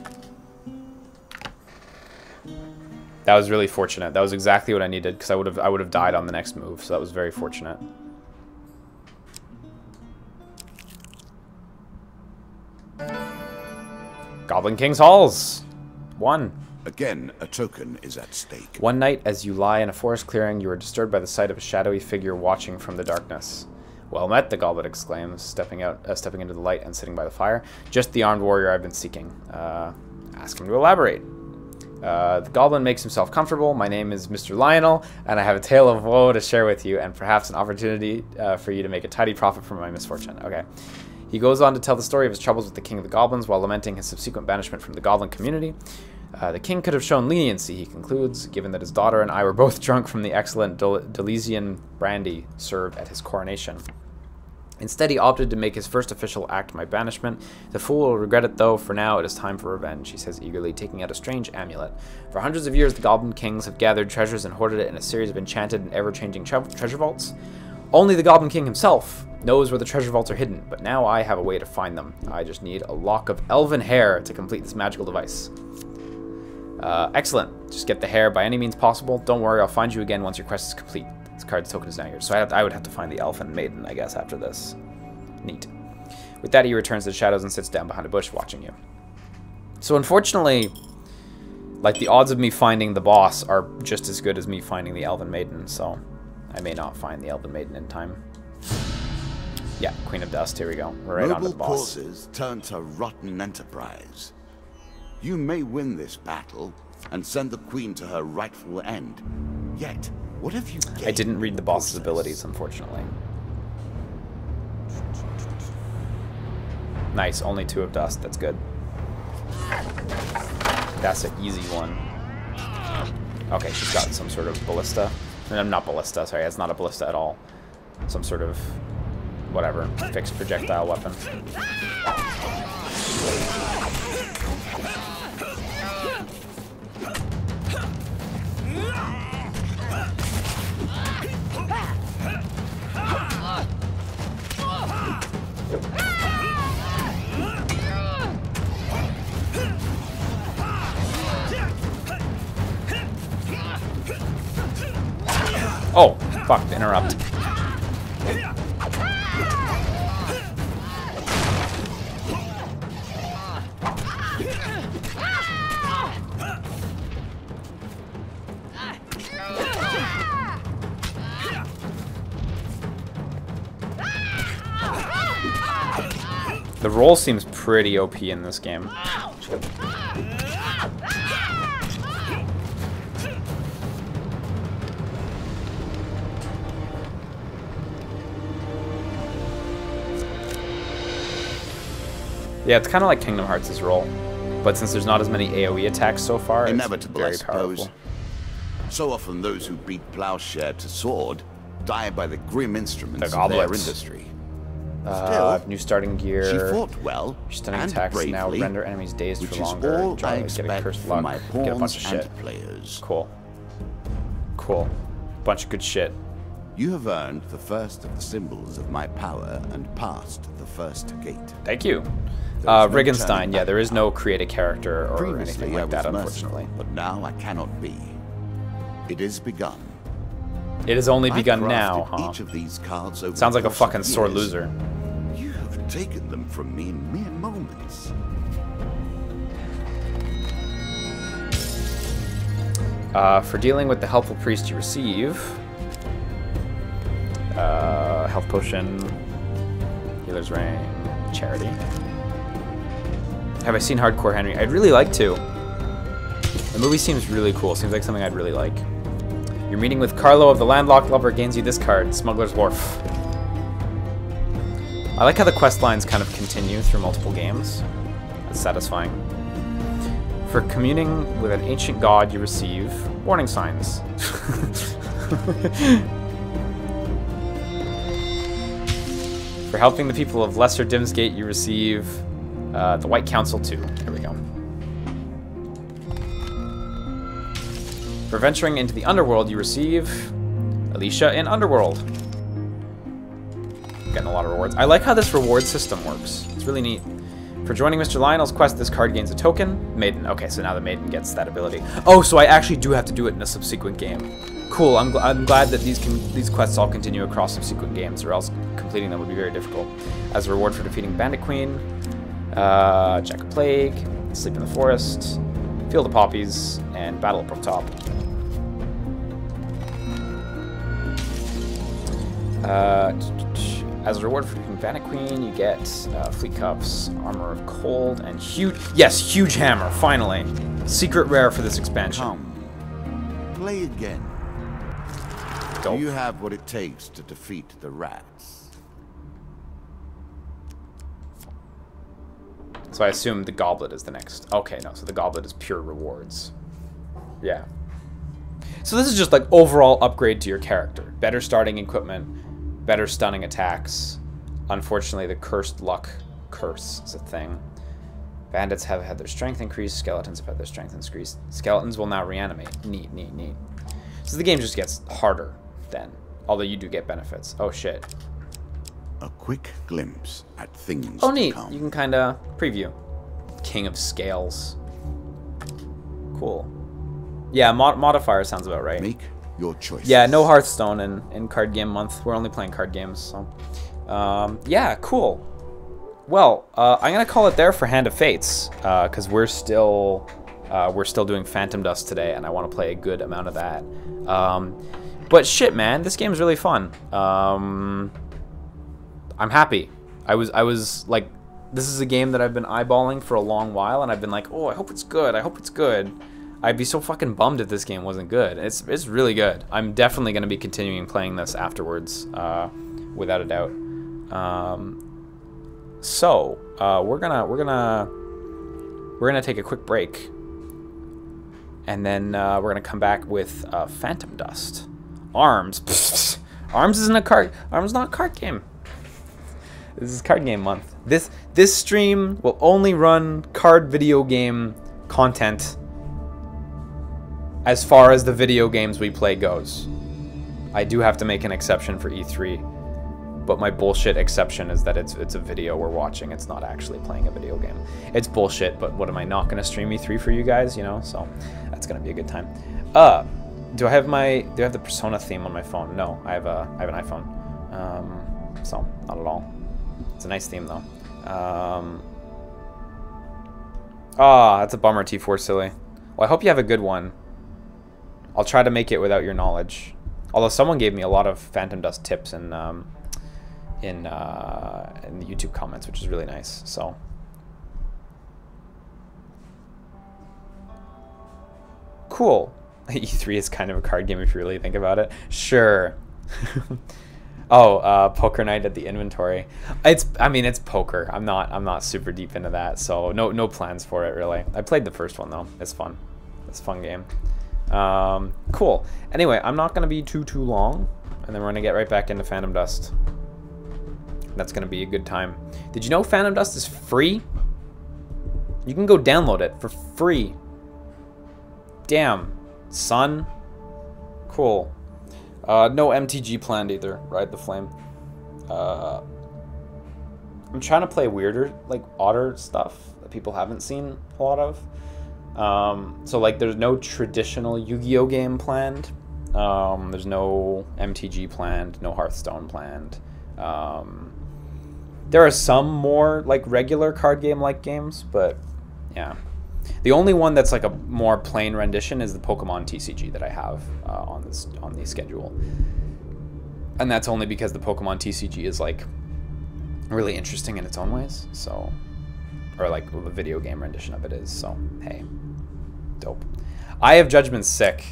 That was really fortunate. That was exactly what I needed, because I would have died on the next move, so that was very fortunate. Goblin King's Halls. 1. Again, a token is at stake. One night, as you lie in a forest clearing, you are disturbed by the sight of a shadowy figure watching from the darkness. Well met, the goblin exclaims, stepping into the light and sitting by the fire. Just the armed warrior I've been seeking. Ask him to elaborate. The goblin makes himself comfortable. My name is Mr. Lionel, and I have a tale of woe to share with you, and perhaps an opportunity for you to make a tidy profit from my misfortune. Okay. He goes on to tell the story of his troubles with the king of the goblins while lamenting his subsequent banishment from the goblin community. The king could have shown leniency, he concludes, given that his daughter and I were both drunk from the excellent Delesian brandy served at his coronation. Instead, he opted to make his first official act my banishment. The fool will regret it, though. For now, it is time for revenge, he says eagerly, taking out a strange amulet. For hundreds of years, the Goblin Kings have gathered treasures and hoarded it in a series of enchanted and ever-changing treasure vaults. Only the Goblin King himself knows where the treasure vaults are hidden, but now I have a way to find them. I just need a lock of elven hair to complete this magical device. Excellent. Just get the hair by any means possible. Don't worry, I'll find you again once your quest is complete. This card's token is now yours. So I would have to find the elfin maiden, I guess, after this. Neat. With that, he returns to the shadows and sits down behind a bush watching you. So unfortunately, like, the odds of me finding the boss are just as good as me finding the elven maiden, so I may not find the elven maiden in time. Yeah, Queen of Dust, here we go. We're right on to the boss. Noble causes turn to rotten enterprise. You may win this battle and send the Queen to her rightful end. Yet, what have you gained? I didn't read the boss's abilities, unfortunately. Nice, only 2 of dust. That's good. That's an easy one. Okay, she's got some sort of ballista. No, not ballista, sorry, it's not a ballista at all. Some sort of, whatever, fixed projectile weapon. Oh, fuck, interrupt. The roll seems pretty OP in this game. Yeah, it's kind of like Kingdom Hearts' roll, but since there's not as many AoE attacks so far, inevitable, it's very powerful. So often those who beat plowshare to sword die by the grim instruments of their industry. Still, new starting gear. She fought well, stunning and attacks bravely, now render enemies dazed which for is longer. all I Get a expect cursed from luck. my Get a bunch pawns of shit. and players. Cool. Cool. Bunch of good shit. You have earned the first of the symbols of my power and passed the first gate. Thank you. No Riggenstein, yeah, there is no create a character or Previously, anything like that, I was merciful, unfortunately. but now I cannot be. It is begun. It has only I begun crafted now, huh? each of these cards over Sounds like the a course of fucking sore years. loser. You have taken them from me in mere moments. For dealing with the helpful priest you receive, health potion, healer's ring, charity. Have I seen Hardcore Henry? I'd really like to. The movie seems really cool. Seems like something I'd really like. Your meeting with Carlo of the Landlocked Lover gains you this card, Smuggler's Wharf. I like how the quest lines kind of continue through multiple games. That's satisfying. For communing with an ancient god, you receive warning signs. For helping the people of Lesser Dimsgate, you receive the White Council 2. There we go. For venturing into the Underworld, you receive Alicia in Underworld. Getting a lot of rewards. I like how this reward system works. It's really neat. For joining Mr. Lionel's quest, this card gains a token. Maiden. Okay, so now the Maiden gets that ability. Oh, so I actually do have to do it in a subsequent game. Cool. I'm glad that these quests all continue across subsequent games, or else completing them would be very difficult. As a reward for defeating Bandit Queen, Jack of Plague, Sleep in the Forest, Field of Poppies, and Battle at Brooktop. As a reward for defeating Bandit Queen, you get Fleet Cuffs, Armor of Cold, and huge hammer, finally. Secret rare for this expansion. Come, play again. Dope. Do you have what it takes to defeat the rats? So I assume the goblet is the next. Okay, no, so the goblet is pure rewards. Yeah. So this is just like overall upgrade to your character. Better starting equipment, better stunning attacks, unfortunately, the cursed luck curse is a thing. Bandits have had their strength increased. Skeletons have had their strength increased. Skeletons will now reanimate. Neat, neat, neat. So the game just gets harder then. Although you do get benefits. Oh, shit. A quick glimpse at things Oh, neat. to come. You can kind of preview. King of Scales. Cool. Yeah, modifier sounds about right. Make your choice. Yeah, no Hearthstone in card game month. We're only playing card games, so. Yeah, cool. Well, I'm gonna call it there for Hand of Fates, because we're still doing Phantom Dust today, and I want to play a good amount of that. But shit, man, this game's really fun. I'm happy. I was like, this is a game that I've been eyeballing for a long while, and I've been like, oh, I hope it's good. I hope it's good. I'd be so fucking bummed if this game wasn't good. It's really good. I'm definitely gonna be continuing playing this afterwards, without a doubt. So we're gonna take a quick break, and then we're gonna come back with Phantom Dust. Arms. Pfft. Arms isn't a card. Arms not a card game. This is card game month. This stream will only run card video game content as far as the video games we play goes. I do have to make an exception for E3, but my bullshit exception is that it's a video we're watching. It's not actually playing a video game. It's bullshit, but what am I not gonna stream E3 for you guys, you know? So that's gonna be a good time. Do I have the Persona theme on my phone? No, I have an iPhone. So not at all. It's a nice theme though. That's a bummer, T4 Silly. Well, I hope you have a good one. I'll try to make it without your knowledge. Although someone gave me a lot of Phantom Dust tips in the YouTube comments, which is really nice. So. Cool. E3 is kind of a card game if you really think about it. Sure. Oh, poker night at the inventory. I mean, it's poker. I'm not super deep into that, so no plans for it really. I played the first one though. It's fun. It's a fun game. Cool. Anyway, I'm not gonna be too long, and then we're gonna get right back into Phantom Dust. That's gonna be a good time. Did you know Phantom Dust is free? You can go download it for free. Damn, son. Cool. No MTG planned either. Ride the Flame. I'm trying to play weirder, like odder stuff that people haven't seen a lot of. So like there's no traditional Yu-Gi-Oh game planned. There's no MTG planned, no Hearthstone planned. There are some more like regular card game like games, but yeah. The only one that's like a more plain rendition is the Pokemon TCG that I have on the schedule. And that's only because the Pokemon TCG is like really interesting in its own ways. So, or like the video game rendition of it is. So, hey, dope. Eye of Judgment's sick.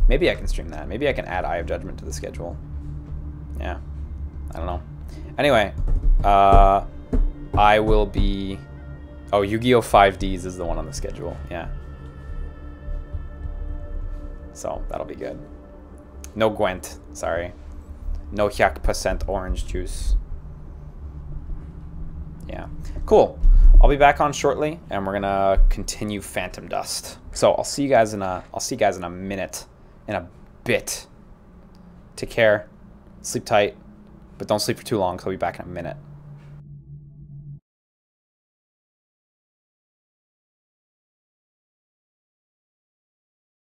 Maybe I can stream that. Maybe I can add Eye of Judgment to the schedule. Yeah, I don't know. Anyway, I will be... Oh, Yu-Gi-Oh! 5Ds is the one on the schedule. Yeah. So, that'll be good. No Gwent. Sorry. No 100% orange juice. Yeah. Cool. I'll be back on shortly, and we're gonna continue Phantom Dust. So, I'll see you guys in a minute. In a bit. Take care. Sleep tight. But don't sleep for too long, because I'll be back in a minute.